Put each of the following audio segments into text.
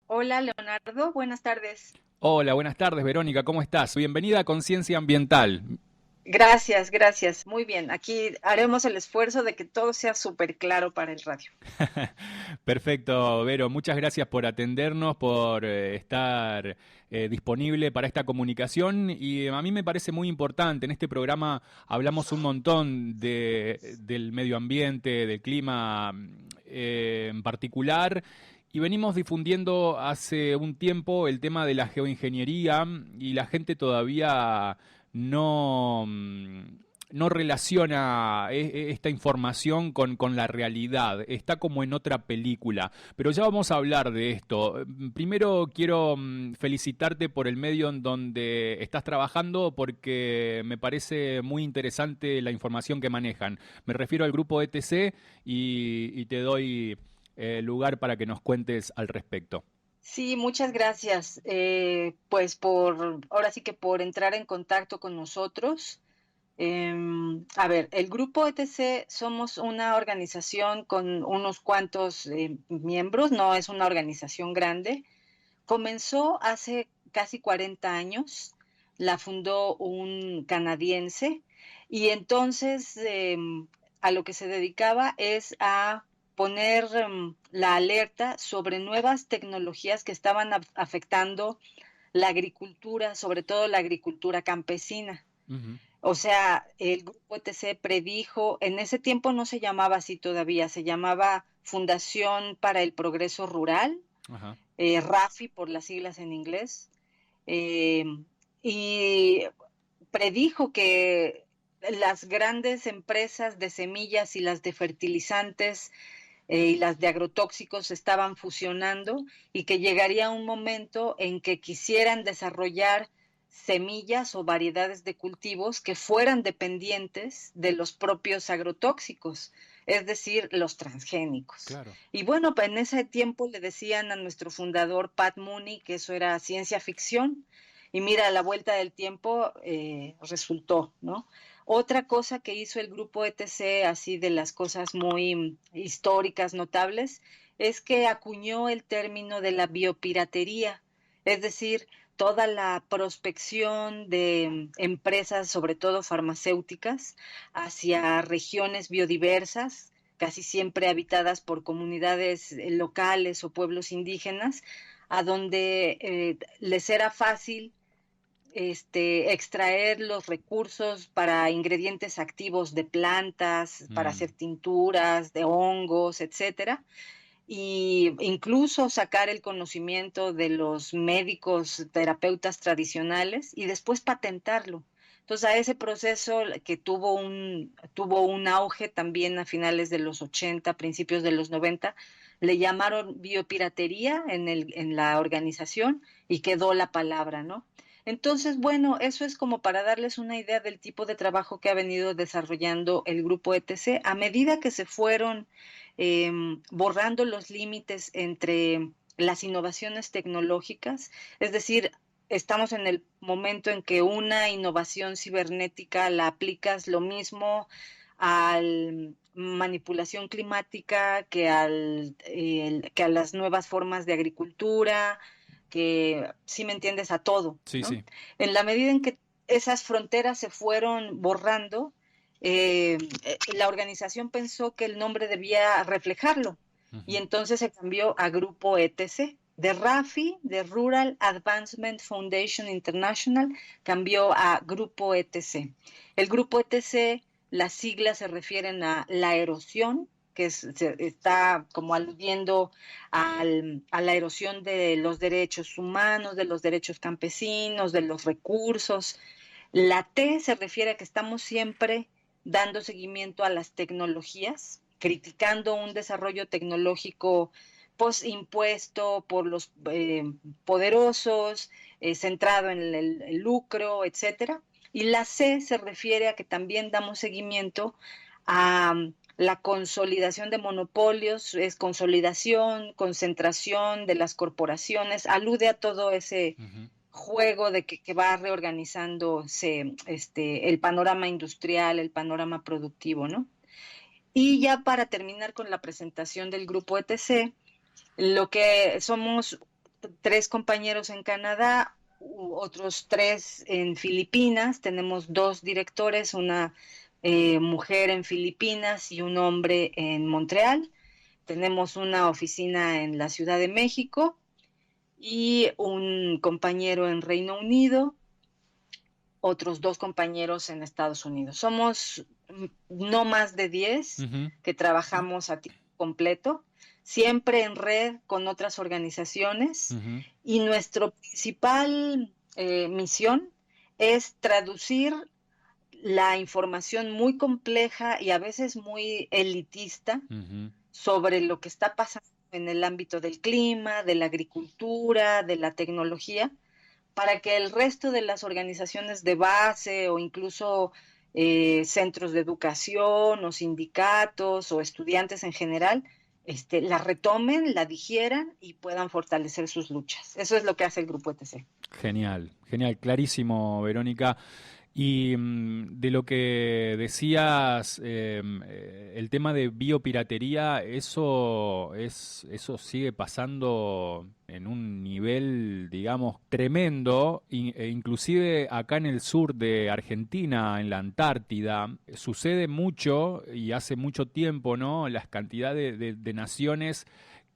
Hola Leonardo, buenas tardes. Hola, buenas tardes, Verónica, ¿cómo estás? Bienvenida a Conciencia Ambiental. Gracias, gracias. Muy bien, aquí haremos el esfuerzo de que todo sea súper claro para el radio. Perfecto, Vero, muchas gracias por atendernos, por estar disponible para esta comunicación y a mí me parece muy importante. En este programa hablamos un montón del medio ambiente, del clima en particular. Y venimos difundiendo hace un tiempo el tema de la geoingeniería y la gente todavía no, no relaciona esta información con la realidad, está como en otra película, pero ya vamos a hablar de esto. Primero quiero felicitarte por el medio en donde estás trabajando porque me parece muy interesante la información que manejan. Me refiero al grupo ETC y te doy lugar para que nos cuentes al respecto. Sí, muchas gracias. Pues ahora sí que por entrar en contacto con nosotros. A ver, el grupo ETC somos una organización con unos cuantos miembros, no es una organización grande. Comenzó hace casi 40 años, la fundó un canadiense y entonces a lo que se dedicaba es a poner la alerta sobre nuevas tecnologías que estaban afectando la agricultura, sobre todo la agricultura campesina. Ujú. O sea, el grupo ETC predijo, en ese tiempo no se llamaba así todavía, se llamaba Fundación para el Progreso Rural, Ajá. RAFI por las siglas en inglés, eh, y predijo que las grandes empresas de semillas y las de fertilizantes y las de agrotóxicos estaban fusionando y que llegaría un momento en que quisieran desarrollar semillas o variedades de cultivos que fueran dependientes de los propios agrotóxicos, es decir, los transgénicos. Claro. Y bueno, pues en ese tiempo le decían a nuestro fundador Pat Mooney que eso era ciencia ficción y mira, a la vuelta del tiempo resultó, ¿no? Otra cosa que hizo el grupo ETC, así de las cosas muy históricas, notables, es que acuñó el término de la biopiratería, es decir, toda la prospección de empresas, sobre todo farmacéuticas, hacia regiones biodiversas, casi siempre habitadas por comunidades locales o pueblos indígenas, a donde les era fácil extraer los recursos para ingredientes activos de plantas, para Mm. hacer tinturas, de hongos, etcétera, y incluso sacar el conocimiento de los médicos terapeutas tradicionales y después patentarlo. Entonces, a ese proceso que tuvo un auge también a finales de los 80, principios de los 90, le llamaron biopiratería en la organización y quedó la palabra, ¿no? Entonces, bueno, eso es como para darles una idea del tipo de trabajo que ha venido desarrollando el grupo ETC. A medida que se fueron eh, borrando los límites entre las innovaciones tecnológicas, es decir, estamos en el momento en que una innovación cibernética la aplicas lo mismo a manipulación climática que a las nuevas formas de agricultura, que si me entiendes, a todo, Sí, ¿no? sí. En la medida en que esas fronteras se fueron borrando, la organización pensó que el nombre debía reflejarlo y Ujú. entonces se cambió a Grupo ETC. De RAFI, de Rural Advancement Foundation International, cambió a Grupo ETC. El Grupo ETC, las siglas se refieren a la erosión, que está como aludiendo a la erosión de los derechos humanos, de los derechos campesinos, de los recursos. La T se refiere a que estamos siempre dando seguimiento a las tecnologías, criticando un desarrollo tecnológico impuesto por los poderosos, centrado en el lucro, etcétera. Y la C se refiere a que también damos seguimiento a la consolidación de monopolios, es consolidación, concentración de las corporaciones, alude a todo ese Ujú. juego que va reorganizándose el panorama industrial, el panorama productivo, ¿no? Y ya para terminar con la presentación del grupo ETC, lo que somos 3 compañeros en Canadá, otros 3 en Filipinas. Tenemos 2 directores, una mujer en Filipinas y un hombre en Montreal. Tenemos una oficina en la Ciudad de México y un compañero en Reino Unido, otros 2 compañeros en Estados Unidos. Somos no más de 10 Ujú. que trabajamos a tiempo completo, siempre en red con otras organizaciones, Ujú. y nuestra principal misión es traducir la información muy compleja y a veces muy elitista Ujú. sobre lo que está pasando en el ámbito del clima, de la agricultura, de la tecnología, para que el resto de las organizaciones de base o incluso centros de educación o sindicatos o estudiantes en general la retomen, la digieran y puedan fortalecer sus luchas. Eso es lo que hace el Grupo ETC. Genial, genial, clarísimo, Verónica. Y de lo que decías, el tema de biopiratería, eso sigue pasando en un nivel, digamos, tremendo, e inclusive acá en el sur de Argentina, en la Antártida, sucede mucho y hace mucho tiempo, ¿no? Las cantidades de naciones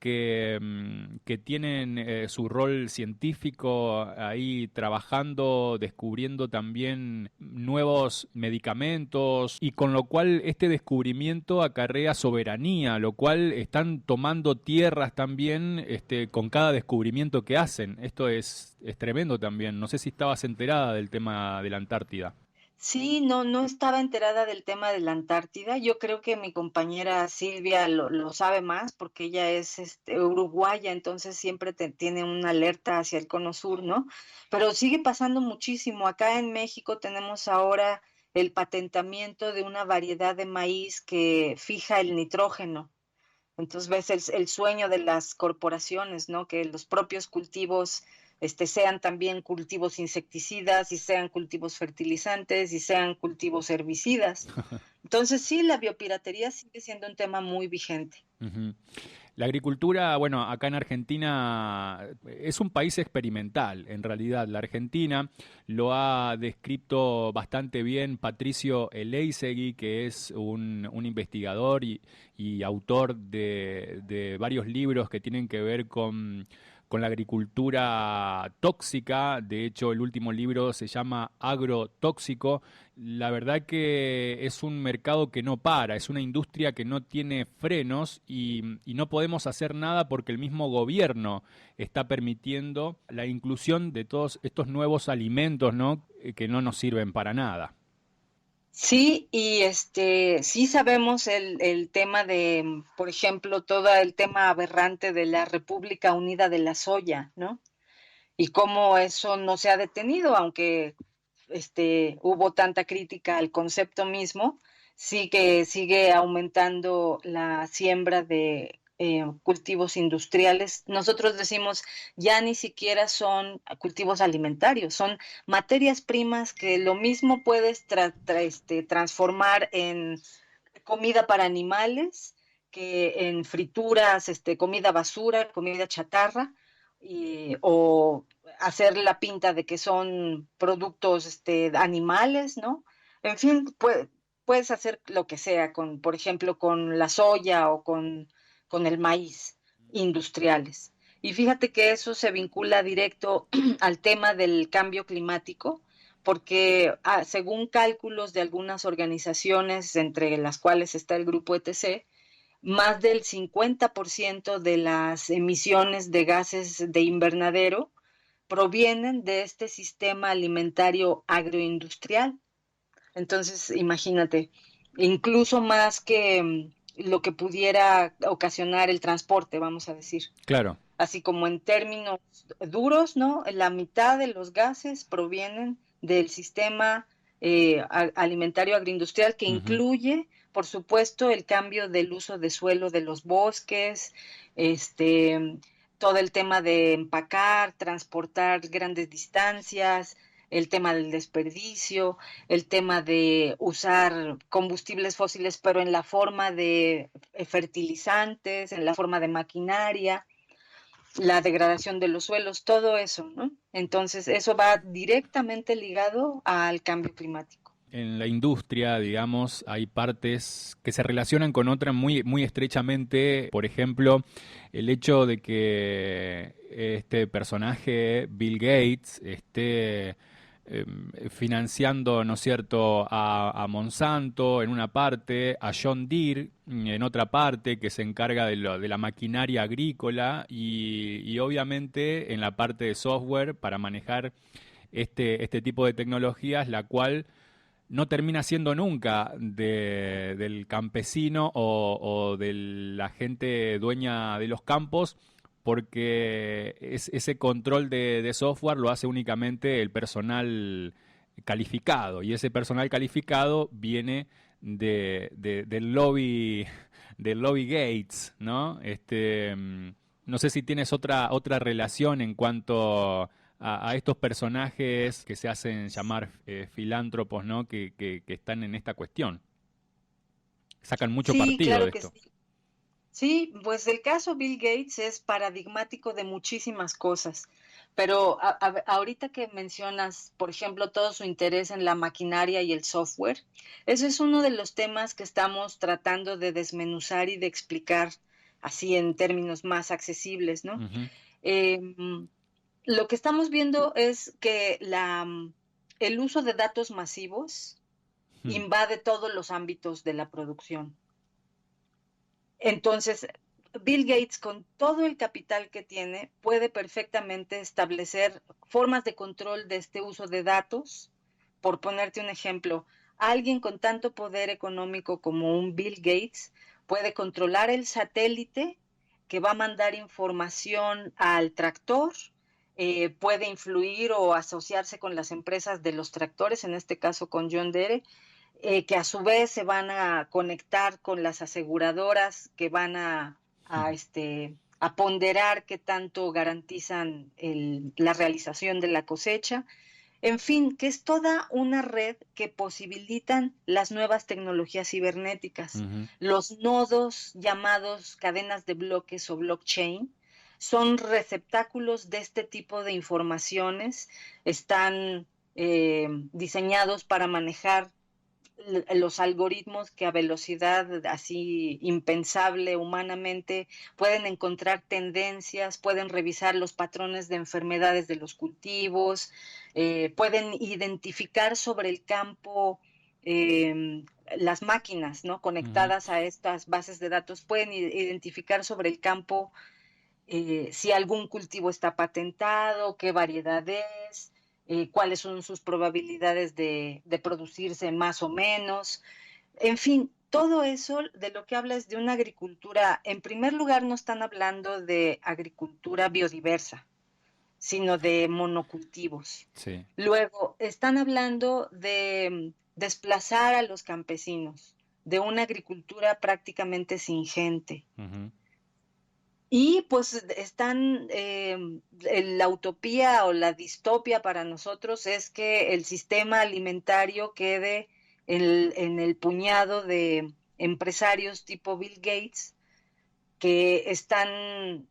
que tienen su rol científico ahí trabajando, descubriendo también nuevos medicamentos y con lo cual este descubrimiento acarrea soberanía, lo cual están tomando tierras también con cada descubrimiento que hacen. Esto es tremendo también. No sé si estabas enterada del tema de la Antártida. Sí, no estaba enterada del tema de la Antártida. Yo creo que mi compañera Silvia lo sabe más porque ella es uruguaya, entonces siempre tiene una alerta hacia el cono sur, ¿no? Pero sigue pasando muchísimo. Acá en México tenemos ahora el patentamiento de una variedad de maíz que fija el nitrógeno. Entonces ves el sueño de las corporaciones, ¿no? Que los propios cultivos sean también cultivos insecticidas y sean cultivos fertilizantes y sean cultivos herbicidas. Entonces sí, la biopiratería sigue siendo un tema muy vigente. Ujú. La agricultura, bueno, acá en Argentina es un país experimental, en realidad. La Argentina lo ha descrito bastante bien Patricio Eleizegui, que es un investigador y autor de varios libros que tienen que ver con la agricultura tóxica. De hecho, el último libro se llama Agrotóxico. La verdad que es un mercado que no para, es una industria que no tiene frenos y no podemos hacer nada porque el mismo gobierno está permitiendo la inclusión de todos estos nuevos alimentos, ¿no? Que no nos sirven para nada. Sí, y sí sabemos el tema de, por ejemplo, todo el tema aberrante de la República Unida de la Soya, ¿no? Y cómo eso no se ha detenido, aunque hubo tanta crítica al concepto mismo, sí que sigue aumentando la siembra de cultivos industriales. Nosotros decimos, ya ni siquiera son cultivos alimentarios, son materias primas que lo mismo puedes transformar en comida para animales que en frituras, comida basura, comida chatarra, o hacer la pinta de que son productos animales, ¿no? En fin, puedes hacer lo que sea con, por ejemplo, con la soya o con el maíz industriales. Y fíjate que eso se vincula directo al tema del cambio climático, porque según cálculos de algunas organizaciones, entre las cuales está el grupo ETC, más del 50% de las emisiones de gases de invernadero provienen de este sistema alimentario agroindustrial. Entonces, imagínate, incluso más que lo que pudiera ocasionar el transporte, vamos a decir. Claro. Así como en términos duros, ¿no? La mitad de los gases provienen del sistema alimentario agroindustrial, que Ujú. incluye, por supuesto, el cambio del uso de suelo de los bosques, este, todo el tema de empacar, transportar grandes distancias, el tema del desperdicio, el tema de usar combustibles fósiles, pero en la forma de fertilizantes, en la forma de maquinaria. la degradación de los suelos, todo eso, ¿no? Entonces, eso va directamente ligado al cambio climático. En la industria, digamos, hay partes que se relacionan con otras muy, muy estrechamente. Por ejemplo, el hecho de que este personaje, Bill Gates, esté financiando, ¿no es cierto?, a Monsanto en una parte, a John Deere en otra parte, que se encarga de la maquinaria agrícola y obviamente en la parte de software para manejar este tipo de tecnologías, la cual no termina siendo nunca del campesino o de la gente dueña de los campos, porque ese control de software lo hace únicamente el personal calificado, y ese personal calificado viene del lobby del lobby Gates, ¿no? No sé si tienes otra relación en cuanto a estos personajes que se hacen llamar filántropos, ¿no? Que están en esta cuestión. Sacan mucho Sí, partido de claro que esto. sí. Sí, pues el caso Bill Gates es paradigmático de muchísimas cosas, pero ahorita que mencionas, por ejemplo, todo su interés en la maquinaria y el software, ese es uno de los temas que estamos tratando de desmenuzar y de explicar así en términos más accesibles, ¿no? Ujú. Em, lo que estamos viendo es que el uso de datos masivos Mm. invade todos los ámbitos de la producción. Entonces, Bill Gates, con todo el capital que tiene, puede perfectamente establecer formas de control de este uso de datos. Por ponerte un ejemplo, alguien con tanto poder económico como un Bill Gates puede controlar el satélite que va a mandar información al tractor, puede influir o asociarse con las empresas de los tractores, en este caso con John Deere, que a su vez se van a conectar con las aseguradoras que van a ponderar qué tanto garantizan la realización de la cosecha. En fin, que es toda una red que posibilitan las nuevas tecnologías cibernéticas. Ujú. Los nodos llamados cadenas de bloques o blockchain son receptáculos de este tipo de informaciones, están diseñados para manejar los algoritmos que a velocidad así impensable humanamente pueden encontrar tendencias, pueden revisar los patrones de enfermedades de los cultivos, pueden identificar sobre el campo las máquinas, ¿no? Ujú. Conectadas a estas bases de datos pueden identificar sobre el campo si algún cultivo está patentado, qué variedad es, cuáles son sus probabilidades de producirse más o menos. En fin, todo eso de lo que habla es de una agricultura, en primer lugar no están hablando de agricultura biodiversa, sino de monocultivos. Sí. Luego, están hablando de desplazar a los campesinos, de una agricultura prácticamente sin gente. Ujú. Y pues están, la utopía o la distopia para nosotros es que el sistema alimentario quede en el puñado de empresarios tipo Bill Gates que están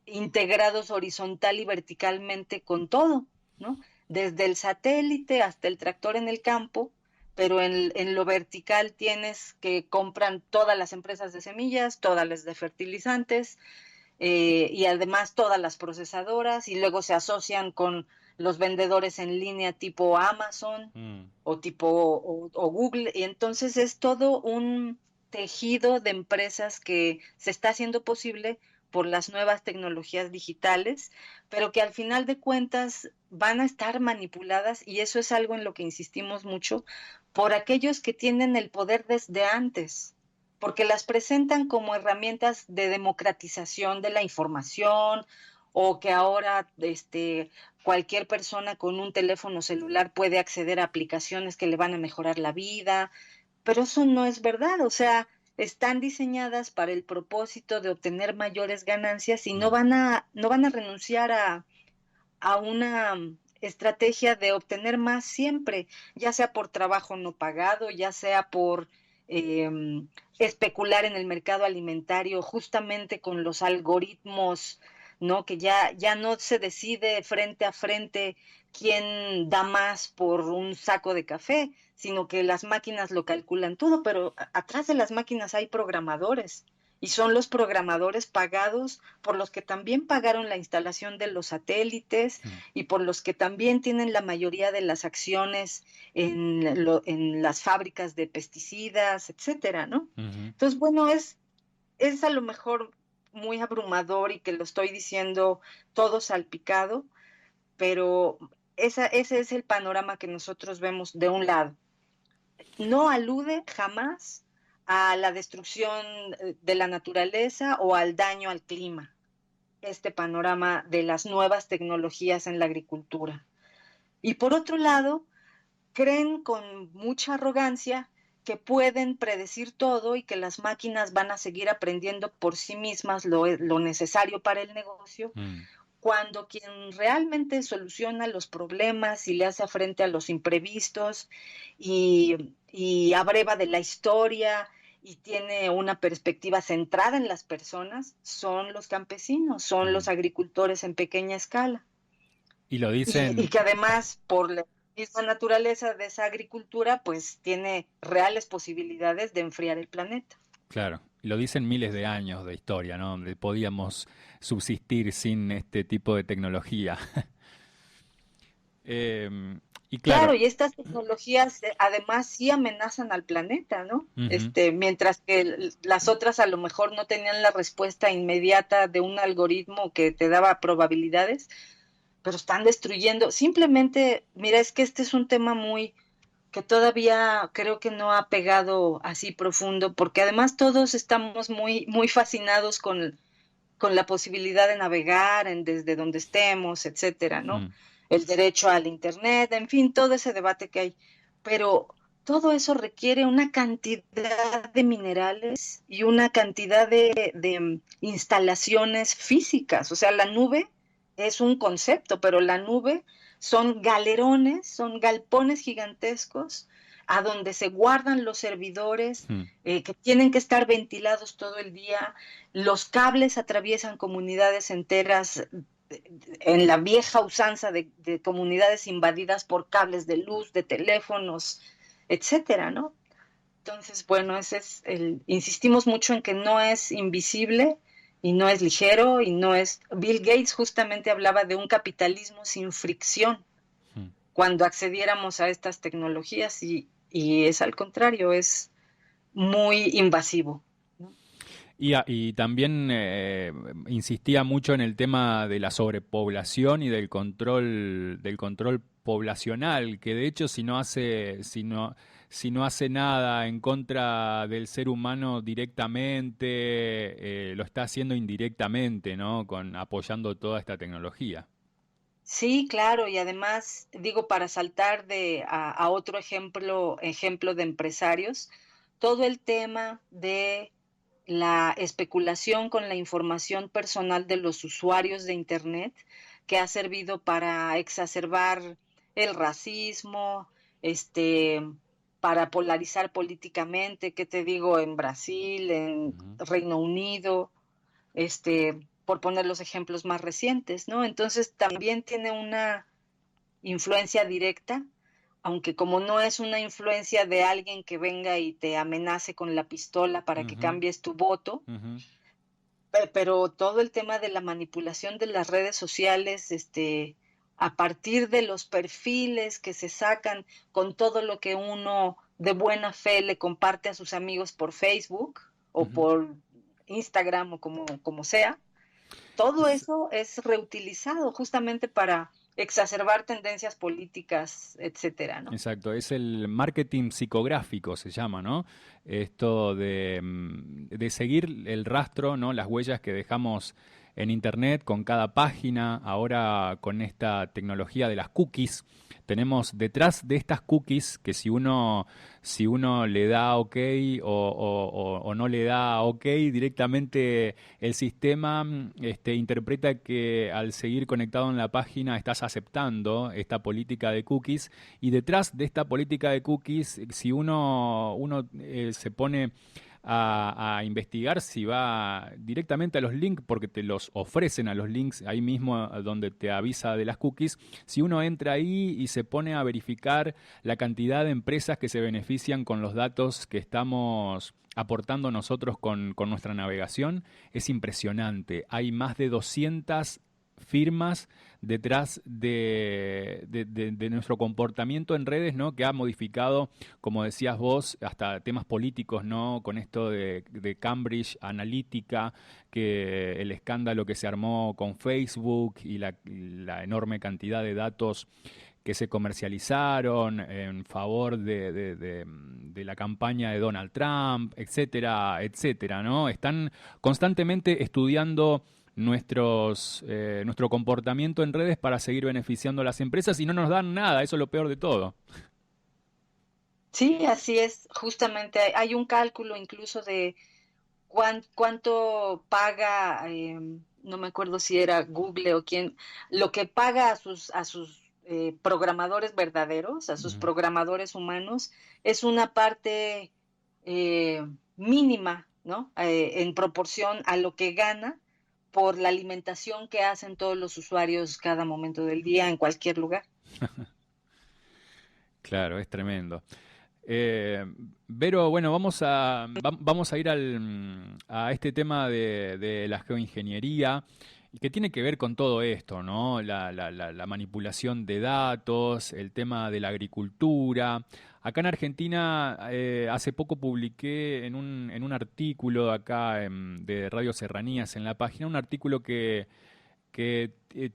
integrados horizontal y verticalmente con todo, ¿no? Desde el satélite hasta el tractor en el campo, pero en lo vertical tienes que compran todas las empresas de semillas, todas las de fertilizantes, y además todas las procesadoras y luego se asocian con los vendedores en línea tipo Amazon Mm. o tipo o Google y entonces es todo un tejido de empresas que se está haciendo posible por las nuevas tecnologías digitales, pero que al final de cuentas van a estar manipuladas y eso es algo en lo que insistimos mucho por aquellos que tienen el poder desde antes porque las presentan como herramientas de democratización de la información o que ahora cualquier persona con un teléfono celular puede acceder a aplicaciones que le van a mejorar la vida, pero eso no es verdad, o sea, están diseñadas para el propósito de obtener mayores ganancias y Mm. no van a renunciar a una estrategia de obtener más siempre, ya sea por trabajo no pagado, ya sea por eh, especular en el mercado alimentario justamente con los algoritmos ¿no? Que ya no se decide frente a frente quién da más por un saco de café, sino que las máquinas lo calculan todo, pero atrás de las máquinas hay programadores y son los programadores pagados por los que también pagaron la instalación de los satélites y por los que también tienen la mayoría de las acciones en las fábricas de pesticidas, etcétera, ¿no? Ujú. Entonces, bueno, es a lo mejor muy abrumador y que lo estoy diciendo todo salpicado, pero ese es el panorama que nosotros vemos de un lado. No alude jamás a la destrucción de la naturaleza o al daño al clima, este panorama de las nuevas tecnologías en la agricultura. Y por otro lado, creen con mucha arrogancia que pueden predecir todo y que las máquinas van a seguir aprendiendo por sí mismas lo necesario para el negocio, Mm. cuando quien realmente soluciona los problemas y le hace frente a los imprevistos y abreva de la historia y tiene una perspectiva centrada en las personas, son los campesinos, son Mm. los agricultores en pequeña escala. Y lo Y dicen, que además, por la misma naturaleza de esa agricultura, pues tiene reales posibilidades de enfriar el planeta. claro, y lo dicen miles de años de historia, ¿no? Donde podíamos subsistir sin este tipo de tecnología. Y claro, Claro, y estas tecnologías además sí amenazan al planeta, ¿no? ujú, Mientras que las otras a lo mejor no tenían la respuesta inmediata de un algoritmo que te daba probabilidades, pero están destruyendo. Simplemente, mira, es que este es un tema muy que todavía creo que no ha pegado así profundo, porque además todos estamos muy fascinados con la posibilidad de navegar desde donde estemos, etcétera, ¿no? mm, El derecho al internet, en fin, todo ese debate que hay. Pero todo eso requiere una cantidad de minerales y una cantidad de instalaciones físicas. O sea, la nube es un concepto, pero la nube son galerones, son galpones gigantescos a donde se guardan los servidores mm. que tienen que estar ventilados todo el día. Los cables atraviesan comunidades enteras en la vieja usanza de comunidades invadidas por cables de luz, de teléfonos, etcétera, ¿no? Entonces, bueno, insistimos mucho en que no es invisible y no es ligero y no es. Bill Gates justamente hablaba de un capitalismo sin fricción Mm. cuando accediéramos a estas tecnologías y es al contrario, es muy invasivo, ¿no? Y también insistía mucho en el tema de la sobrepoblación y del control poblacional, que de hecho si no hace nada en contra del ser humano directamente, lo está haciendo indirectamente, ¿no? Apoyando toda esta tecnología. Sí, claro, y además, digo, para saltar a otro ejemplo de empresarios, todo el tema de la especulación con la información personal de los usuarios de Internet, que ha servido para exacerbar el racismo, este, para polarizar políticamente, ¿qué te digo? En Brasil, en Ujú. Reino Unido, por poner los ejemplos más recientes, ¿no? Entonces también tiene una influencia directa, aunque como no es una influencia de alguien que venga y te amenace con la pistola para que Ujú. cambies tu voto, Ujú. pero todo el tema de la manipulación de las redes sociales, a partir de los perfiles que se sacan con todo lo que uno de buena fe le comparte a sus amigos por Facebook o Ujú. por Instagram o como sea, todo eso es reutilizado justamente para exacerbar tendencias políticas, etcétera, ¿no? Exacto, es el marketing psicográfico, se llama, ¿no? Esto de seguir el rastro, ¿no? Las huellas que dejamos en Internet con cada página, ahora con esta tecnología de las cookies. Tenemos detrás de estas cookies que si uno le da OK o no le da OK, directamente el sistema interpreta que al seguir conectado en la página estás aceptando esta política de cookies y detrás de esta política de cookies, si uno se pone a investigar si va directamente a los links, porque te los ofrecen a los links ahí mismo donde te avisa de las cookies. Si uno entra ahí y se pone a verificar la cantidad de empresas que se benefician con los datos que estamos aportando nosotros con nuestra navegación, es impresionante. Hay más de 200 firmas detrás de nuestro comportamiento en redes, ¿no? Que ha modificado, como decías vos, hasta temas políticos, ¿no? Con esto de Cambridge Analytica, que el escándalo que se armó con Facebook y la enorme cantidad de datos que se comercializaron en favor de la campaña de Donald Trump, etcétera, etcétera, ¿no? Están constantemente estudiando nuestro comportamiento en redes para seguir beneficiando a las empresas y no nos dan nada, eso es lo peor de todo. Sí, así es. Justamente hay un cálculo incluso de cuánto paga, no me acuerdo si era Google o quién, lo que paga a sus programadores verdaderos, a sus Ujú. programadores humanos, es una parte eh, mínima, ¿no? En proporción a lo que gana por la alimentación que hacen todos los usuarios cada momento del día en cualquier lugar. Claro, es tremendo. Eh, Vero, bueno, vamos a ir a este tema de la geoingeniería, y que tiene que ver con todo esto, ¿no? La manipulación de datos, el tema de la agricultura. Acá en Argentina, hace poco publiqué en un artículo acá de Radio Serranías en la página, un artículo que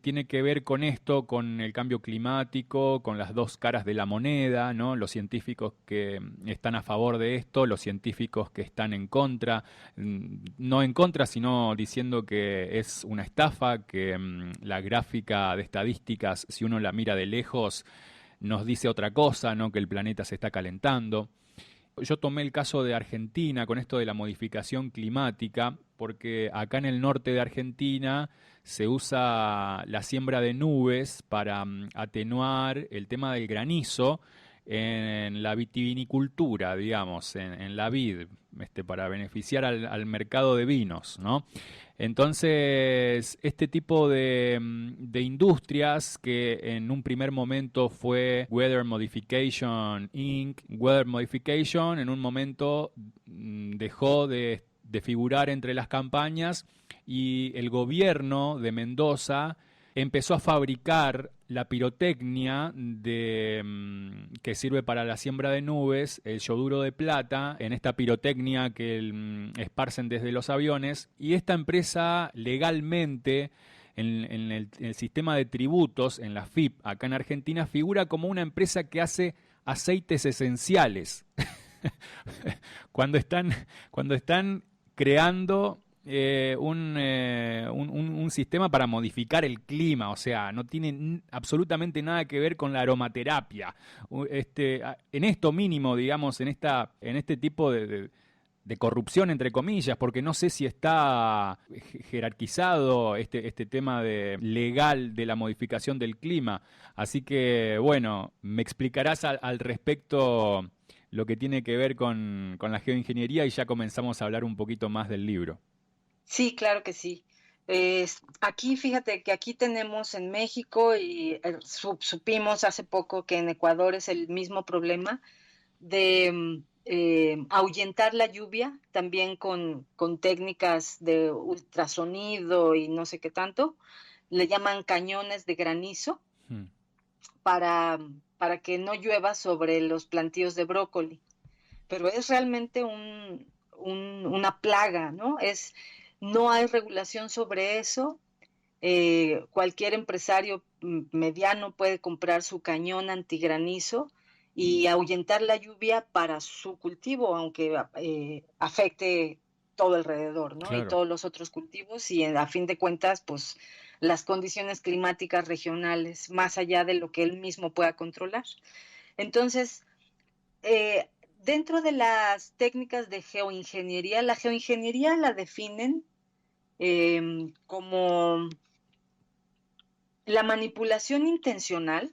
tiene que ver con esto, con el cambio climático, con las dos caras de la moneda, ¿no? Los científicos que están a favor de esto, los científicos que están en contra, no en contra, sino diciendo que es una estafa, que la gráfica de estadísticas, si uno la mira de lejos, nos dice otra cosa, ¿no? Que el planeta se está calentando. Yo tomé el caso de Argentina con esto de la modificación climática, porque acá en el norte de Argentina se usa la siembra de nubes para atenuar el tema del granizo en la vitivinicultura, digamos, en la vid, para beneficiar al mercado de vinos, ¿no? Entonces, este tipo de industrias que en un primer momento fue Weather Modification Inc., Weather Modification, en un momento dejó de figurar entre las campañas y el gobierno de Mendoza empezó a fabricar la pirotecnia que sirve para la siembra de nubes, el yoduro de plata, en esta pirotecnia que esparcen desde los aviones, y esta empresa legalmente en el sistema de tributos, en la FIP, acá en Argentina, figura como una empresa que hace aceites esenciales. cuando están, cuando están creando un sistema para modificar el clima, o sea, no tiene absolutamente nada que ver con la aromaterapia. En esto mínimo, digamos, en este tipo de corrupción, entre comillas, porque no sé si está jerarquizado este tema legal de la modificación del clima. Así que, bueno, me explicarás al respecto lo que tiene que ver con la geoingeniería y ya comenzamos a hablar un poquito más del libro. Sí, claro que sí. Aquí, fíjate que aquí tenemos en México y supimos hace poco que en Ecuador es el mismo problema de ahuyentar la lluvia, también con técnicas de ultrasonido y no sé qué tanto. Le llaman cañones de granizo Hmm. para, para que no llueva sobre los plantíos de brócoli. Pero es realmente una plaga, ¿no? No hay regulación sobre eso. Cualquier empresario mediano puede comprar su cañón antigranizo y ahuyentar la lluvia para su cultivo, aunque afecte todo alrededor, ¿no? Y Claro. todos los otros cultivos y a fin de cuentas, pues las condiciones climáticas regionales, más allá de lo que él mismo pueda controlar. Entonces, dentro de las técnicas de geoingeniería, la geoingeniería la definen como la manipulación intencional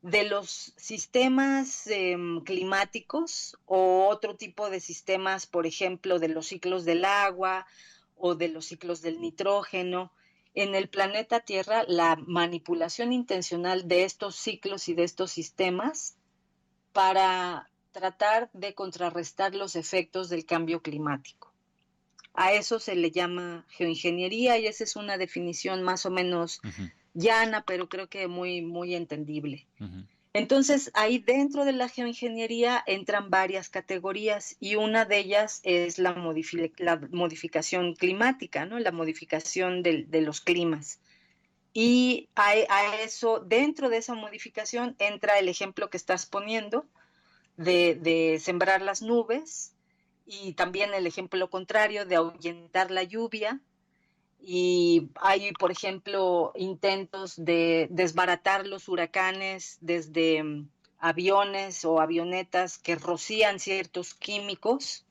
de los sistemas climáticos o otro tipo de sistemas, por ejemplo, de los ciclos del agua o de los ciclos del nitrógeno. En el planeta Tierra, la manipulación intencional de estos ciclos y de estos sistemas para tratar de contrarrestar los efectos del cambio climático. A eso se le llama geoingeniería y esa es una definición más o menos llana, pero creo que muy entendible. Entonces, ahí dentro de la geoingeniería entran varias categorías y una de ellas es la modificación climática, ¿no? La modificación de los climas. Y a eso, dentro de esa modificación, entra el ejemplo que estás poniendo de sembrar las nubes y también el ejemplo contrario de ahuyentar la lluvia. Y hay, por ejemplo, intentos de desbaratar los huracanes desde aviones o avionetas que rocían ciertos químicos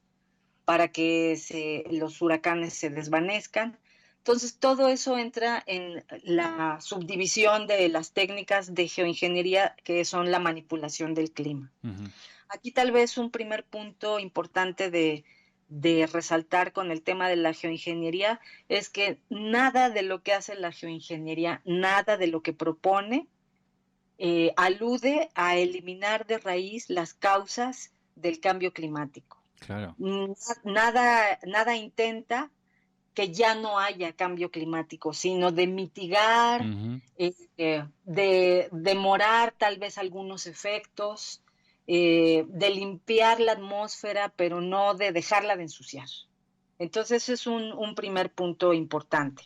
para que los huracanes se desvanezcan. Entonces, todo eso entra en la subdivisión de las técnicas de geoingeniería, que son la manipulación del clima. Aquí tal vez un primer punto importante de resaltar con el tema de la geoingeniería es que nada de lo que hace la geoingeniería, nada de lo que propone, alude a eliminar de raíz las causas del cambio climático. Claro. Nada intenta que ya no haya cambio climático, sino de mitigar, de demorar tal vez algunos efectos, de limpiar la atmósfera, pero no de dejarla de ensuciar. Entonces, ese es un primer punto importante.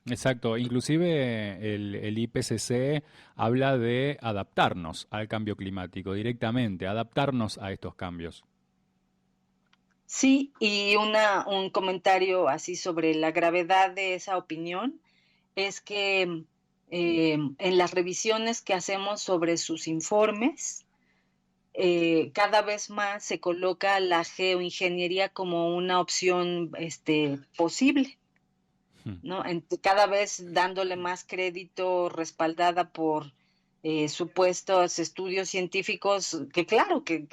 Exacto, inclusive el IPCC habla de adaptarnos al cambio climático directamente, adaptarnos a estos cambios. Sí, y un comentario así sobre la gravedad de esa opinión es que en las revisiones que hacemos sobre sus informes, cada vez más se coloca la geoingeniería como una opción posible, ¿no? Cada vez dándole más crédito, respaldada por supuestos estudios científicos que claro, que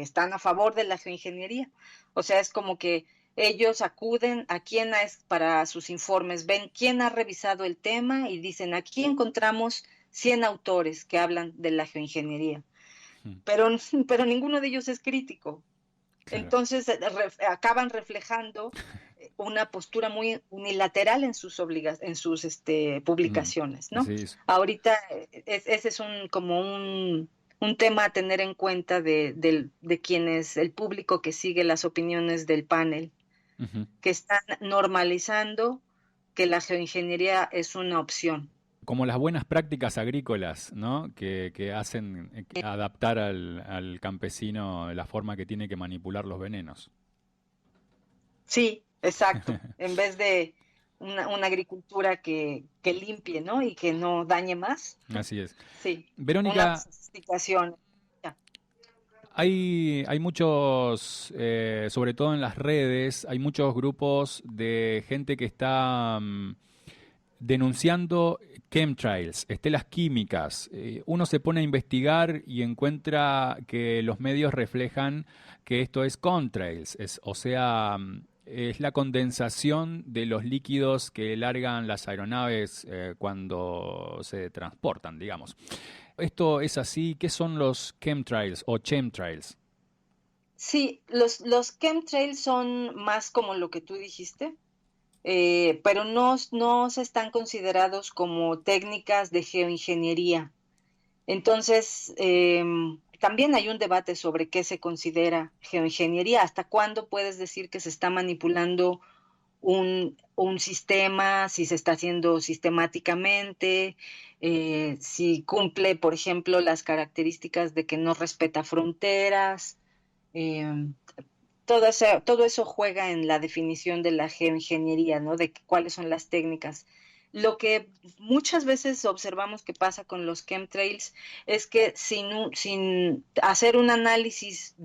están a favor de la geoingeniería. O sea, es como que ellos acuden a quién es para sus informes, ven quién ha revisado el tema y dicen, aquí encontramos 100 autores que hablan de la geoingeniería, pero ninguno de ellos es crítico. Claro. Entonces acaban reflejando una postura muy unilateral en sus publicaciones, ¿no? Sí. Ahorita ese es como un tema a tener en cuenta de quienes, el público que sigue las opiniones del panel, que están normalizando que la geoingeniería es una opción. Como las buenas prácticas agrícolas, ¿no? Que hacen adaptar al campesino la forma que tiene que manipular los venenos. Sí, exacto. En vez de una agricultura que limpie, ¿no? Y que no dañe más. Así es. Sí. Verónica, una sofisticación. Hay muchos, sobre todo en las redes, hay muchos grupos de gente que está denunciando chemtrails, estelas químicas. Uno se pone a investigar y encuentra que los medios reflejan que esto es contrails, o sea, es la condensación de los líquidos que largan las aeronaves cuando se transportan, digamos. ¿Esto es así? ¿Qué son los chemtrails o chemtrails? Sí, los chemtrails son más como lo que tú dijiste, pero no se están considerados como técnicas de geoingeniería. Entonces, también hay un debate sobre qué se considera geoingeniería, hasta cuándo puedes decir que se está manipulando un sistema, si se está haciendo sistemáticamente, si cumple, por ejemplo, las características de que no respeta fronteras. Todo eso juega en la definición de la geoingeniería, ¿no? De cuáles son las técnicas. Lo que muchas veces observamos que pasa con los chemtrails es que sin hacer un análisis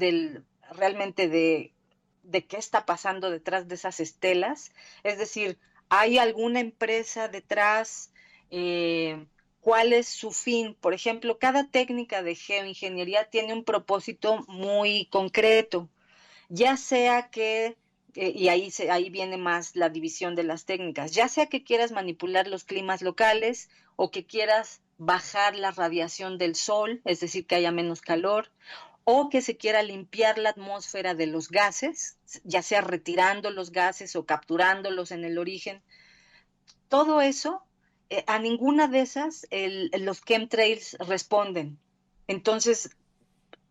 realmente de qué está pasando detrás de esas estelas, es decir, ¿hay alguna empresa detrás cuál es su fin. Por ejemplo, cada técnica de geoingeniería tiene un propósito muy concreto, ya sea que, y ahí viene más la división de las técnicas, ya sea que quieras manipular los climas locales o que quieras bajar la radiación del sol, es decir, que haya menos calor, o que se quiera limpiar la atmósfera de los gases, ya sea retirando los gases o capturándolos en el origen. Todo eso, a ninguna de esas los chemtrails responden. Entonces,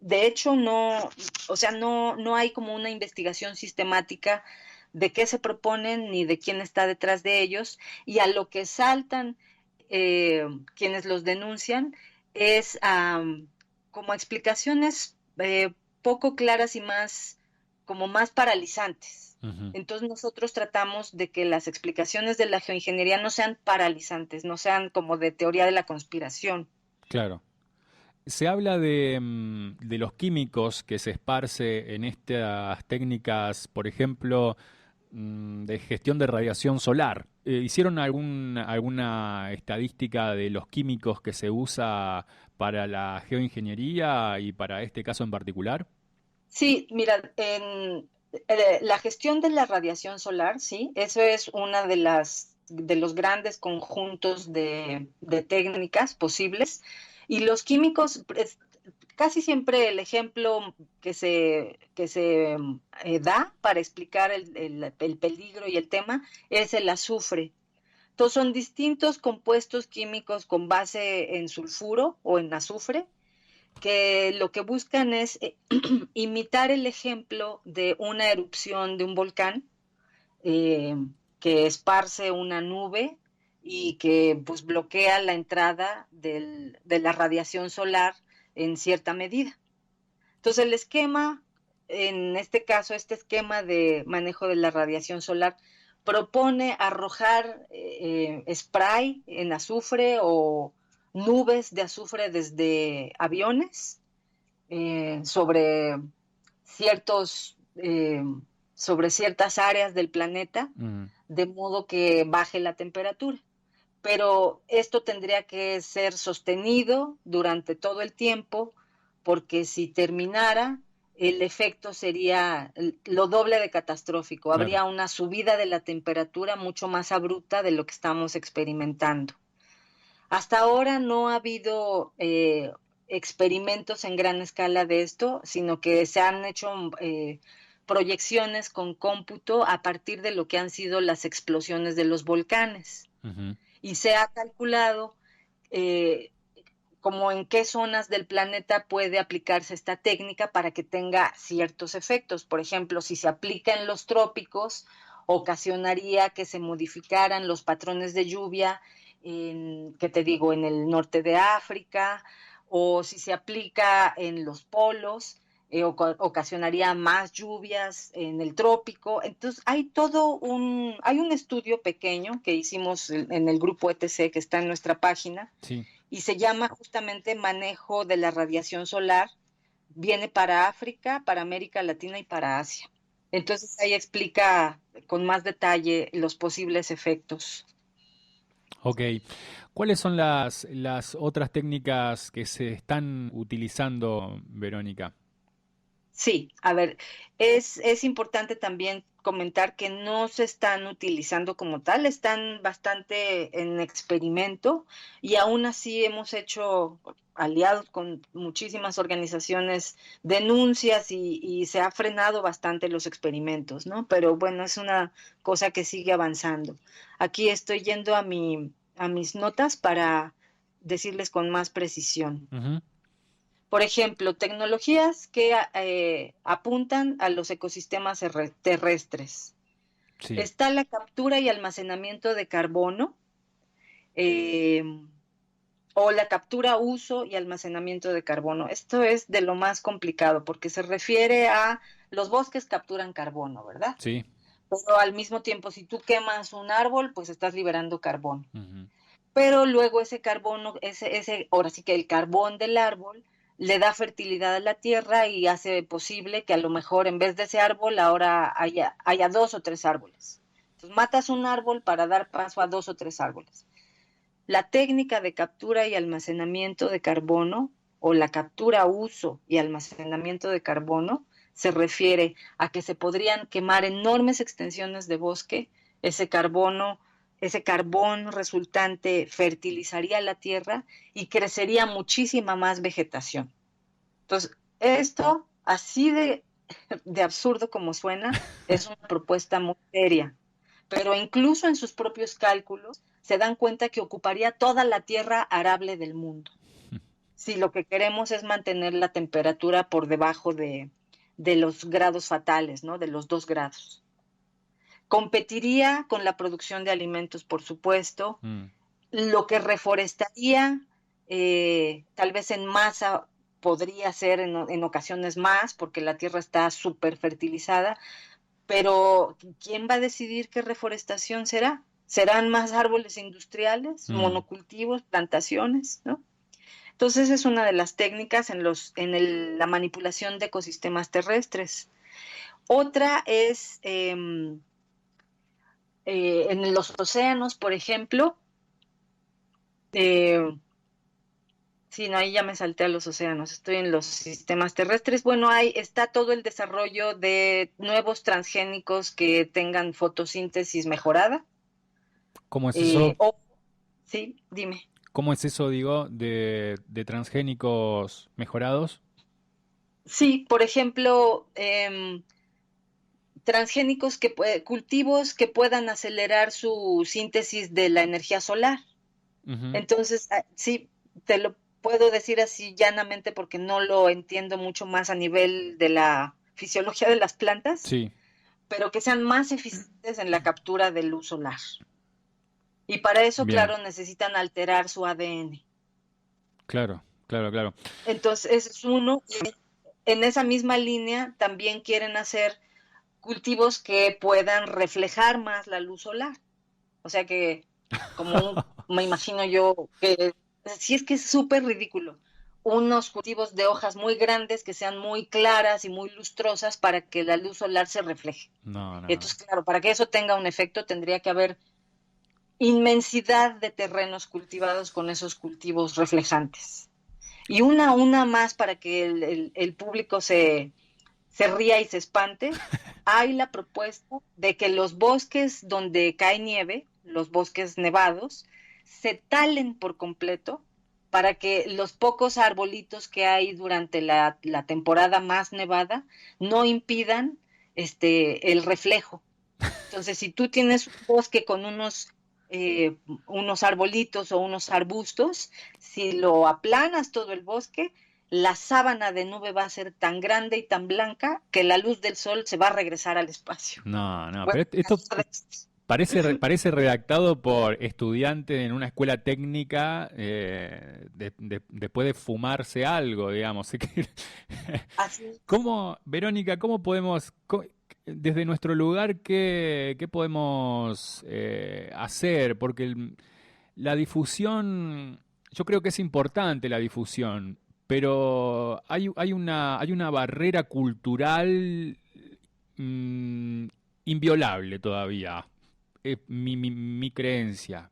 de hecho, no, o sea, no hay como una investigación sistemática de qué se proponen ni de quién está detrás de ellos, y a lo que saltan quienes los denuncian es como explicaciones poco claras y como más paralizantes. Ujú. Entonces nosotros tratamos de que las explicaciones de la geoingeniería no sean paralizantes, no sean como de teoría de la conspiración. Claro. Se habla de los químicos que se esparce en estas técnicas, por ejemplo, de gestión de radiación solar. ¿Hicieron alguna estadística de los químicos que se usa para la geoingeniería y para este caso en particular? Sí, mira, en la gestión de la radiación solar, sí, eso es una de los grandes conjuntos de técnicas posibles. Y los químicos, casi siempre el ejemplo que se da para explicar el peligro y el tema es el azufre. Entonces son distintos compuestos químicos con base en sulfuro o en azufre que lo que buscan es imitar el ejemplo de una erupción de un volcán eh, que esparce una nube y que pues bloquea la entrada de la radiación solar en cierta medida. Entonces el esquema, en este caso, este esquema de manejo de la radiación solar propone arrojar spray en azufre o nubes de azufre desde aviones sobre ciertos, sobre ciertas áreas del planeta, Mm, de modo que baje la temperatura. Pero esto tendría que ser sostenido durante todo el tiempo, porque si terminara, el efecto sería lo doble de catastrófico. claro. Habría una subida de la temperatura mucho más abrupta de lo que estamos experimentando. Hasta ahora no ha habido experimentos en gran escala de esto, sino que se han hecho proyecciones con cómputo a partir de lo que han sido las explosiones de los volcanes. Ujú. Y se ha calculado eh, como en qué zonas del planeta puede aplicarse esta técnica para que tenga ciertos efectos. Por ejemplo, si se aplica en los trópicos, ocasionaría que se modificaran los patrones de lluvia ¿qué te digo?, en el norte de África, o si se aplica en los polos, ocasionaría más lluvias en el trópico. Entonces, hay un estudio pequeño que hicimos en el grupo ETC que está en nuestra página, Sí. y se llama justamente Manejo de la Radiación Solar. Viene para África, para América Latina y para Asia. Entonces ahí explica con más detalle los posibles efectos. Ok. ¿Cuáles son las otras técnicas que se están utilizando, Verónica? Sí, a ver, es importante también comentar que no se están utilizando como tal, están bastante en experimento, y aún así hemos hecho aliados con muchísimas organizaciones, denuncias, y se ha frenado bastante los experimentos, ¿no? Pero bueno, es una cosa que sigue avanzando. Aquí estoy yendo a mis notas para decirles con más precisión. Ujú. Por ejemplo, tecnologías que apuntan a los ecosistemas terrestres. Sí. Está la captura y almacenamiento de carbono, eh, o la captura, uso y almacenamiento de carbono. Esto es de lo más complicado porque se refiere a los bosques capturan carbono, ¿verdad? Sí. Pero al mismo tiempo, si tú quemas un árbol, pues estás liberando carbono. Ujú. Pero luego ese carbono, ahora sí que el carbón del árbol le da fertilidad a la tierra y hace posible que a lo mejor en vez de ese árbol ahora haya dos o tres árboles. Entonces matas un árbol para dar paso a dos o tres árboles. La técnica de captura y almacenamiento de carbono o la captura, uso y almacenamiento de carbono se refiere a que se podrían quemar enormes extensiones de bosque, ese carbono, ese carbón resultante fertilizaría la tierra y crecería muchísima más vegetación. Entonces, esto, así de absurdo como suena, es una propuesta muy seria, pero incluso en sus propios cálculos se dan cuenta que ocuparía toda la tierra arable del mundo. Si lo que queremos es mantener la temperatura por debajo de los grados fatales, ¿no? De los 2 grados. Competiría con la producción de alimentos, por supuesto, lo que reforestaría, tal vez en masa podría ser en ocasiones más, porque la tierra está súper fertilizada, pero ¿quién va a decidir qué reforestación será? ¿Serán más árboles industriales, monocultivos, plantaciones, ¿no? Entonces es una de las técnicas la manipulación de ecosistemas terrestres. Otra es en los océanos, por ejemplo. Sí, no, ahí ya me salté a los océanos, estoy en los sistemas terrestres. Bueno, ahí está todo el desarrollo de nuevos transgénicos que tengan fotosíntesis mejorada. ¿Cómo es eso? Sí, dime. ¿Cómo es eso, digo, de transgénicos mejorados? Sí, por ejemplo, transgénicos cultivos que puedan acelerar su síntesis de la energía solar. Entonces, sí, te lo puedo decir así llanamente porque no lo entiendo mucho más a nivel de la fisiología de las plantas, Sí. pero que sean más eficientes en la captura de luz solar. Y para eso, Bien. claro, necesitan alterar su ADN. Claro, claro, claro. Entonces, ese es uno. En esa misma línea también quieren hacer cultivos que puedan reflejar más la luz solar. O sea que, me imagino yo, que si es que es súper ridículo, unos cultivos de hojas muy grandes que sean muy claras y muy lustrosas para que la luz solar se refleje. No. Entonces, claro, para que eso tenga un efecto tendría que haber inmensidad de terrenos cultivados con esos cultivos reflejantes. Y una más para que el público se ría y se espante, hay la propuesta de que los bosques donde cae nieve, los bosques nevados, se talen por completo para que los pocos arbolitos que hay durante la temporada más nevada no impidan el reflejo. Entonces, si tú tienes un bosque con unos arbolitos o unos arbustos, si lo aplanas todo el bosque, la sábana de nube va a ser tan grande y tan blanca que la luz del sol se va a regresar al espacio. No, Bueno, pero esto parece redactado por estudiante en una escuela técnica después de fumarse algo, digamos. así. Verónica, cómo podemos, desde nuestro lugar, qué podemos hacer? Porque la difusión, yo creo que es importante la difusión, pero hay una barrera cultural mm, inviolable todavía. Es mi creencia.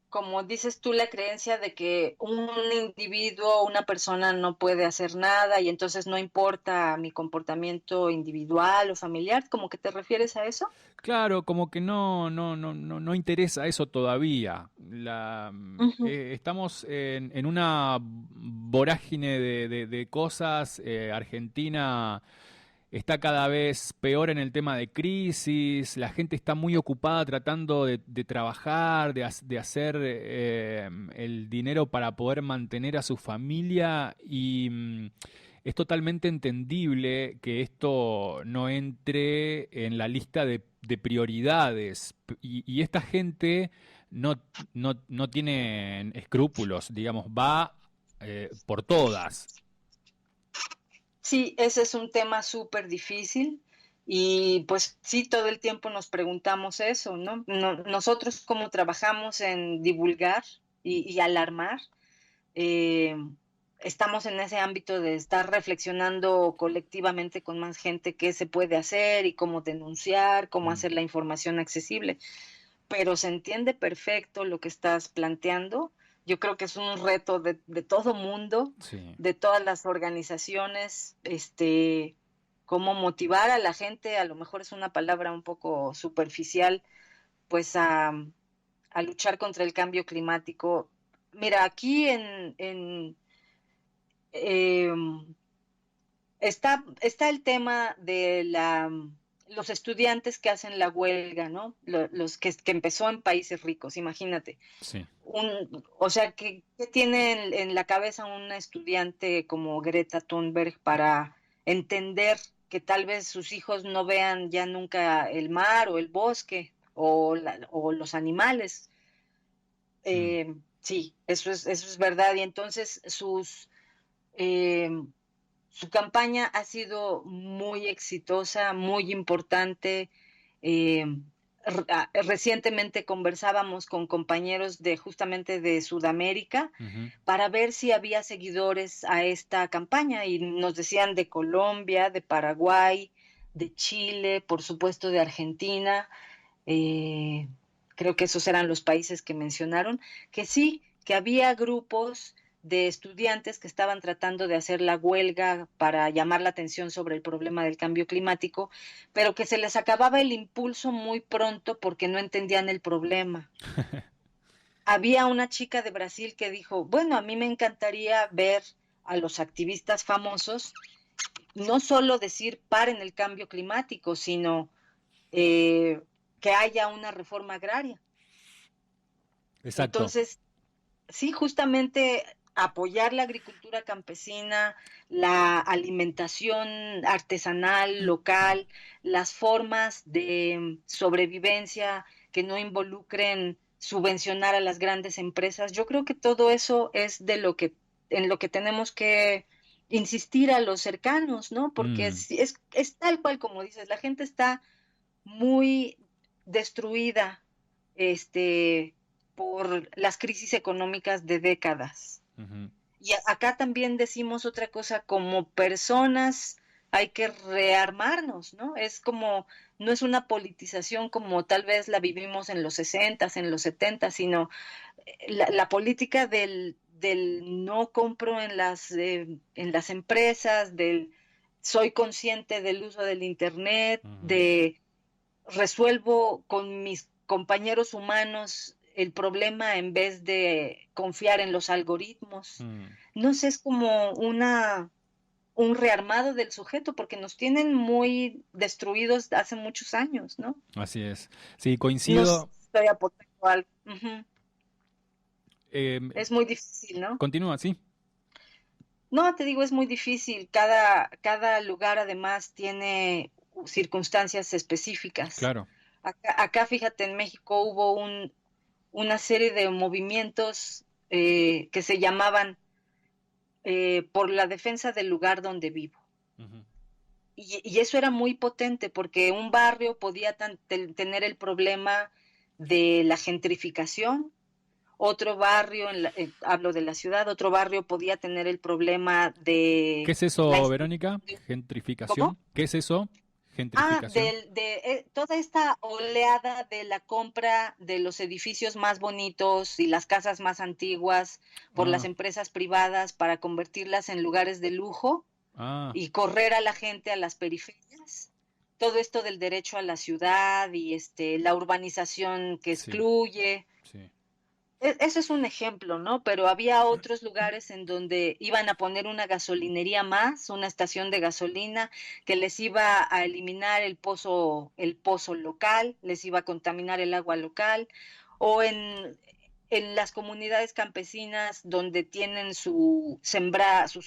Como dices tú, la creencia de que un individuo, una persona no puede hacer nada y entonces no importa mi comportamiento individual o familiar, ¿cómo que te refieres a eso? Claro, como que no interesa eso todavía. Ujú. Estamos en una vorágine de cosas. Argentina está cada vez peor en el tema de crisis. La gente está muy ocupada tratando de trabajar, de hacer el dinero para poder mantener a su familia y es totalmente entendible que esto no entre en la lista de prioridades y esta gente no tiene escrúpulos, digamos, va por todas. Sí, ese es un tema súper difícil y pues sí, todo el tiempo nos preguntamos eso, ¿no? Nosotros cómo trabajamos en divulgar y alarmar, eh, estamos en ese ámbito de estar reflexionando colectivamente con más gente qué se puede hacer y cómo denunciar, cómo Mm. hacer la información accesible. pero se entiende perfecto lo que estás planteando. Yo creo que es un reto de todo mundo, Sí. de todas las organizaciones, cómo motivar a la gente, a lo mejor es una palabra un poco superficial, pues a luchar contra el cambio climático. Mira, aquí eh, está el tema de los estudiantes que hacen la huelga, ¿no? Los que empezó en países ricos, imagínate. Sí. O sea, ¿qué tiene en la cabeza un estudiante como Greta Thunberg para entender que tal vez sus hijos no vean ya nunca el mar o el bosque o los animales? Mm. Sí, eso es verdad. Y entonces eh, su campaña ha sido muy exitosa, muy importante. Eh, Recientemente conversábamos con compañeros de justamente de Sudamérica Ujú. para ver si había seguidores a esta campaña y nos decían de Colombia, de Paraguay, de Chile, por supuesto de Argentina. eh, Creo que esos eran los países que mencionaron, que sí, que había grupos de estudiantes que estaban tratando de hacer la huelga para llamar la atención sobre el problema del cambio climático, pero que se les acababa el impulso muy pronto porque no entendían el problema. Había una chica de Brasil que dijo, bueno, a mí me encantaría ver a los activistas famosos no solo decir paren el cambio climático, sino eh, que haya una reforma agraria. Exacto. Entonces, sí, justamente apoyar la agricultura campesina, la alimentación artesanal, local, las formas de sobrevivencia que no involucren subvencionar a las grandes empresas. Yo creo que todo eso es en lo que tenemos que insistir a los cercanos, ¿no? Porque Mm. es tal cual como dices, la gente está muy destruida, este, por las crisis económicas de décadas. Ujú. Y acá también decimos otra cosa, como personas hay que rearmarnos, ¿no? Es como, no es una politización como tal vez la vivimos en los 60s, en los 70s, sino la política del no compro en las empresas, del soy consciente del uso del Internet, Ujú. de resuelvo con mis compañeros humanos el problema en vez de confiar en los algoritmos. Mm. No sé, es como un rearmado del sujeto porque nos tienen muy destruidos hace muchos años, ¿no? Así es. Sí, No sé coincido. si estoy aportando algo. Ujú. Em, Es muy difícil, ¿no? Continúa, sí. No, te digo, es muy difícil. Cada lugar además tiene circunstancias específicas. Claro. Acá, fíjate, en México hubo una serie de movimientos que se llamaban por la defensa del lugar donde vivo. Ujú. Y eso era muy potente porque un barrio podía tener el problema de la gentrificación, otro barrio, hablo de la ciudad, otro barrio podía tener el problema ¿Qué de es la eso, Verónica? institución. ¿Cómo? ¿Gentrificación? ¿Qué es eso? ¿Gentrificación? De toda esta oleada de la compra de los edificios más bonitos y las casas más antiguas por las Ah, empresas privadas para convertirlas en lugares de lujo ah, y correr a la gente a las periferias. Todo esto del derecho a la ciudad y la urbanización que sí, excluye. sí. Eso es un ejemplo, ¿no? Pero había otros lugares en donde iban a poner una gasolinería más, una estación de gasolina que les iba a eliminar el pozo local, les iba a contaminar el agua local, o en las comunidades campesinas donde tienen sus siembras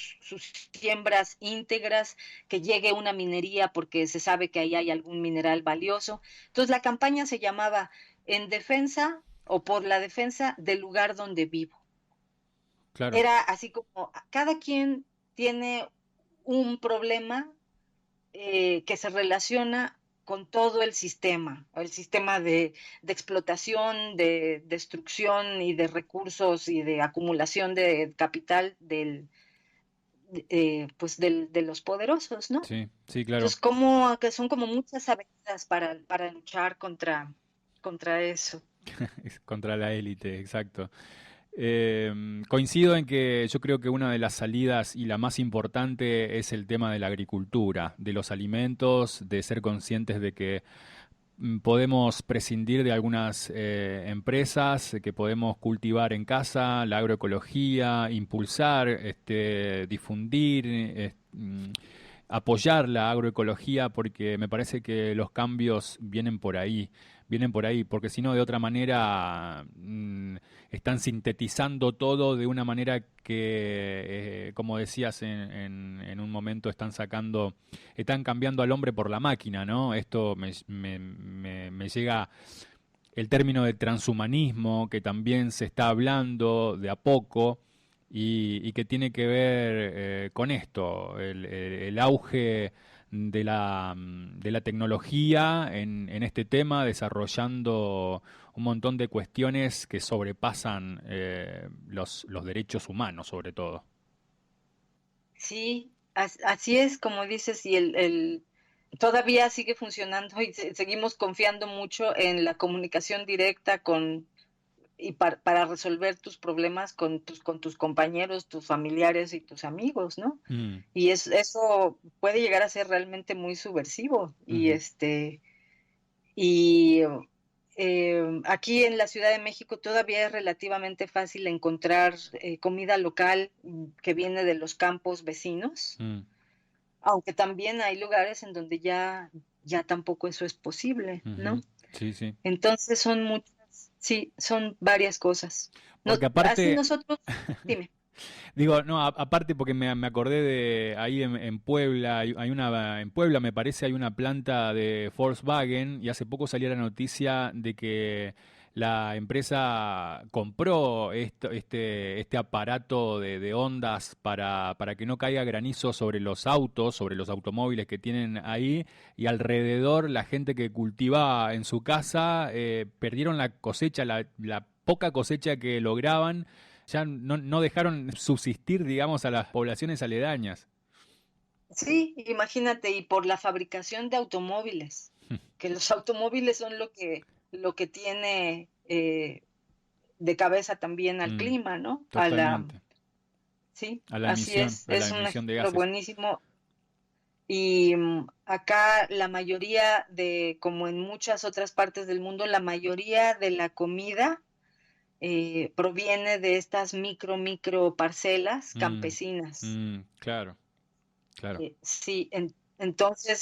íntegras, que llegue una minería porque se sabe que ahí hay algún mineral valioso. Entonces la campaña se llamaba En defensa o por la defensa del lugar donde vivo. Claro. Era así como cada quien tiene un problema que se relaciona con todo el sistema de explotación, de destrucción y de recursos y de acumulación de capital de los poderosos, ¿no? Sí, sí, claro. Entonces, que son como muchas avenidas para luchar contra. contra eso. Es contra la élite, exacto. Coincido en que yo creo que una de las salidas y la más importante es el tema de la agricultura, de los alimentos, de ser conscientes de que podemos prescindir de algunas empresas que podemos cultivar en casa, la agroecología, impulsar, difundir, apoyar la agroecología, porque me parece que los cambios vienen por ahí, porque si no, de otra manera, están sintetizando todo de una manera que, como decías en un momento, están cambiando al hombre por la máquina, ¿no? Esto me llega el término de transhumanismo, que también se está hablando de a poco y que tiene que ver con esto, el auge de la tecnología en este tema, desarrollando un montón de cuestiones que sobrepasan los derechos humanos, sobre todo. Sí, así es como dices, y todavía sigue funcionando y seguimos confiando mucho en la comunicación directa para resolver tus problemas con tus compañeros, tus familiares y tus amigos, ¿no? Mm, Y eso puede llegar a ser realmente muy subversivo. ujú, Y aquí en la Ciudad de México todavía es relativamente fácil encontrar comida local que viene de los campos vecinos, mm, aunque también hay lugares en donde ya tampoco eso es posible, ¿no? ujú. Sí, sí. Entonces son muchas, sí, son varias cosas. No, Porque así aparte, nosotros, dime. digo, no, aparte porque me acordé de ahí en Puebla, en Puebla me parece hay una planta de Volkswagen y hace poco salió la noticia de que la empresa compró este aparato de ondas para que no caiga granizo sobre los autos, sobre los automóviles que tienen ahí, y alrededor la gente que cultivaba en su casa perdieron la cosecha, la poca cosecha que lograban, ya no dejaron subsistir, digamos, a las poblaciones aledañas. Sí, imagínate, y por la fabricación de automóviles, que los automóviles son lo que tiene de cabeza también al Mm, clima, ¿no? totalmente. Sí, así A la es un emisión de ejemplo gases. buenísimo. Y acá la mayoría como en muchas otras partes del mundo, la mayoría de la comida proviene de estas micro parcelas Mm, campesinas. claro, claro. Sí, entonces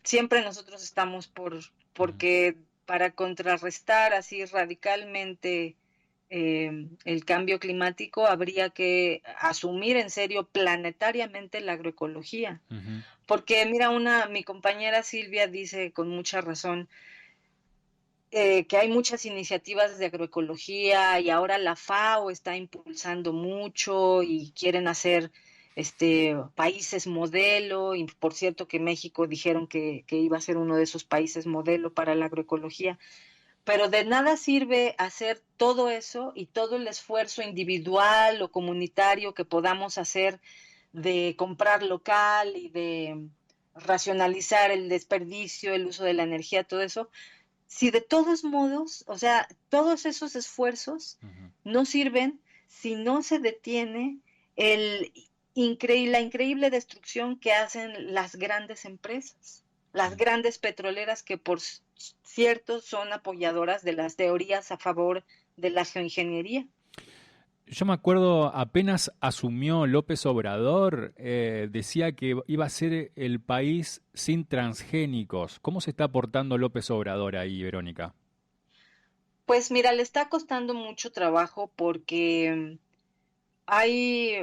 siempre nosotros estamos Ujú, porque para contrarrestar así radicalmente el cambio climático habría que asumir en serio planetariamente la agroecología. ujú, Porque mira, mi compañera Silvia dice con mucha razón que hay muchas iniciativas de agroecología y ahora la FAO está impulsando mucho y quieren hacer países modelo, y por cierto que México dijeron que iba a ser uno de esos países modelo para la agroecología, pero de nada sirve hacer todo eso y todo el esfuerzo individual o comunitario que podamos hacer de comprar local y de racionalizar el desperdicio, el uso de la energía, todo eso, si de todos modos, o sea, todos esos esfuerzos ujú. no sirven si no se detiene la increíble destrucción que hacen las grandes empresas, las Mm. grandes petroleras que por cierto son apoyadoras de las teorías a favor de la geoingeniería. Yo me acuerdo, apenas asumió López Obrador, decía que iba a ser el país sin transgénicos. ¿Cómo se está portando López Obrador ahí, Verónica? Pues mira, le está costando mucho trabajo porque hay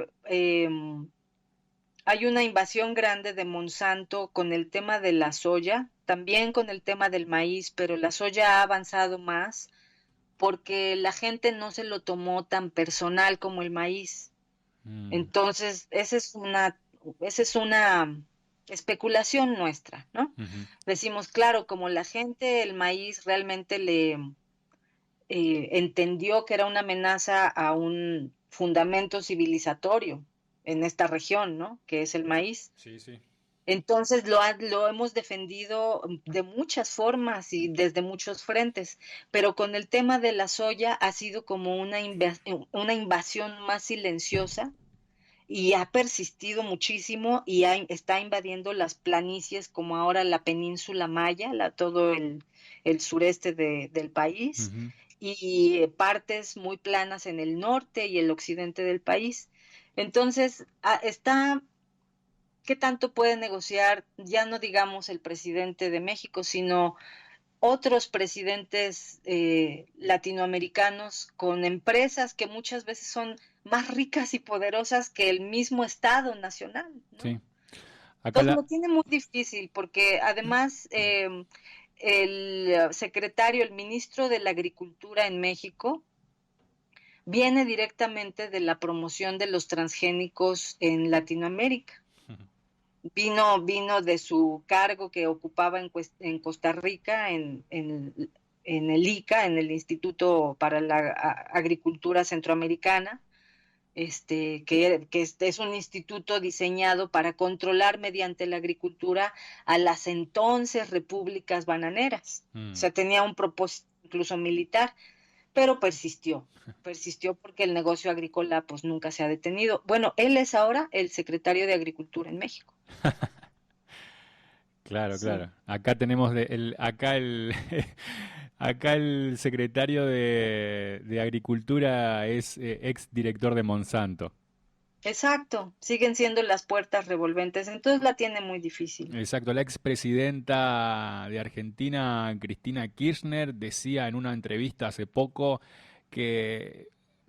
hay una invasión grande de Monsanto con el tema de la soya, también con el tema del maíz, pero la soya ha avanzado más porque la gente no se lo tomó tan personal como el maíz. Mm, Entonces, esa es una especulación nuestra, ¿no? ujú. Decimos, claro, como la gente el maíz realmente le entendió que era una amenaza a un fundamento civilizatorio en esta región, ¿no? Que es el maíz. Sí, sí. Entonces lo hemos defendido de muchas formas y desde muchos frentes, pero con el tema de la soya ha sido como una invasión más silenciosa y ha persistido muchísimo y está invadiendo las planicies como ahora la península Maya, todo el sureste del país Ujú. y partes muy planas en el norte y el occidente del país. Entonces, ¿qué tanto puede negociar, ya no digamos el presidente de México, sino otros presidentes latinoamericanos con empresas que muchas veces son más ricas y poderosas que el mismo Estado nacional, ¿no? Sí. Acá Entonces la... lo tiene muy difícil porque además el secretario, el ministro de la Agricultura en México, viene directamente de la promoción de los transgénicos en Latinoamérica. Vino de su cargo que ocupaba en Costa Rica, en el ICA, en el Instituto para la Agricultura Centroamericana, que es un instituto diseñado para controlar mediante la agricultura a las entonces repúblicas bananeras. O Mm. sea, tenía un propósito incluso militar, pero persistió porque el negocio agrícola pues nunca se ha detenido. Bueno, él es ahora el secretario de Agricultura en México. Claro, Sí. claro. Acá tenemos acá el acá el secretario de Agricultura es ex director de Monsanto. Exacto, siguen siendo las puertas revolventes, entonces la tiene muy difícil. Exacto, la expresidenta de Argentina, Cristina Kirchner, decía en una entrevista hace poco que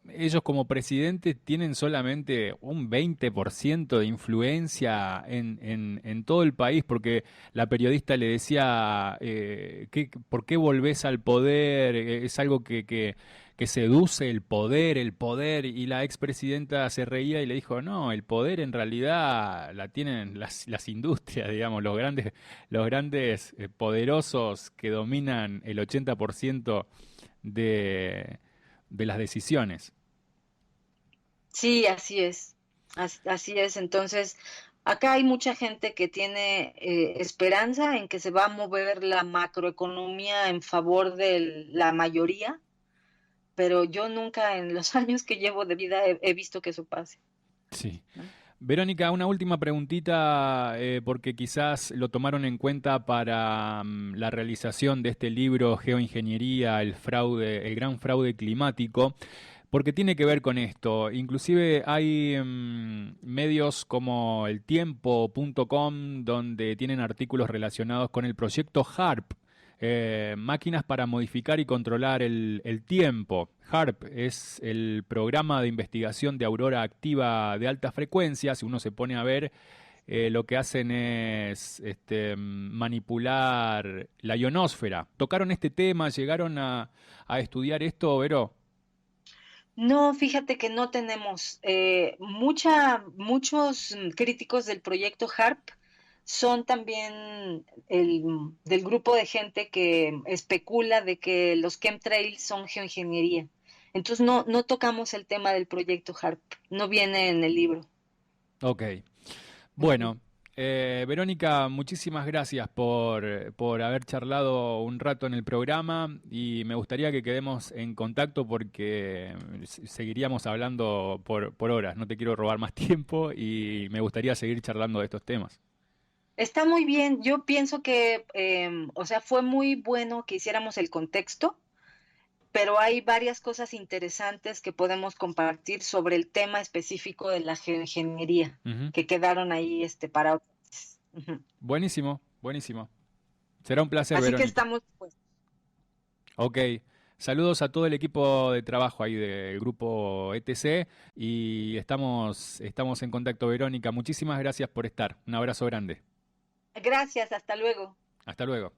ellos como presidentes tienen solamente un 20% de influencia en todo el país, porque la periodista le decía, ¿por qué volvés al poder? Es algo que seduce el poder, y la expresidenta se reía y le dijo, no, el poder en realidad la tienen las industrias, digamos, los grandes poderosos que dominan el 80% de, de las decisiones. Sí, así es, así es. Entonces, acá hay mucha gente que tiene esperanza en que se va a mover la macroeconomía en favor de la mayoría, pero yo nunca en los años que llevo de vida he visto que eso pase, Sí. ¿no? Verónica, una última preguntita, porque quizás lo tomaron en cuenta para la realización de este libro Geoingeniería, el fraude, el gran fraude climático, porque tiene que ver con esto. Inclusive hay medios como eltiempo.com donde tienen artículos relacionados con el proyecto HARP, máquinas para modificar y controlar el tiempo. HARP es el programa de investigación de aurora activa de alta frecuencia. Si uno se pone a ver, lo que hacen es manipular la ionosfera. ¿Tocaron este tema? ¿Llegaron a estudiar esto, Vero? No, fíjate que no tenemos muchos críticos del proyecto HARP son también del grupo de gente que especula de que los chemtrails son geoingeniería. Entonces no tocamos el tema del proyecto HARP, no viene en el libro. Ok. Ujú. Bueno, Verónica, muchísimas gracias por haber charlado un rato en el programa y me gustaría que quedemos en contacto porque seguiríamos hablando por horas. No te quiero robar más tiempo y me gustaría seguir charlando de estos temas. Está muy bien, yo pienso que, o sea, fue muy bueno que hiciéramos el contexto, pero hay varias cosas interesantes que podemos compartir sobre el tema específico de la geoingeniería, Ujú. que quedaron ahí para otras veces. Ujú. Buenísimo, buenísimo. Será un placer, Así que Verónica. estamos, pues, Ok. Saludos a todo el equipo de trabajo ahí del grupo ETC y estamos en contacto, Verónica. Muchísimas gracias por estar. Un abrazo grande. gracias, hasta luego. Hasta luego.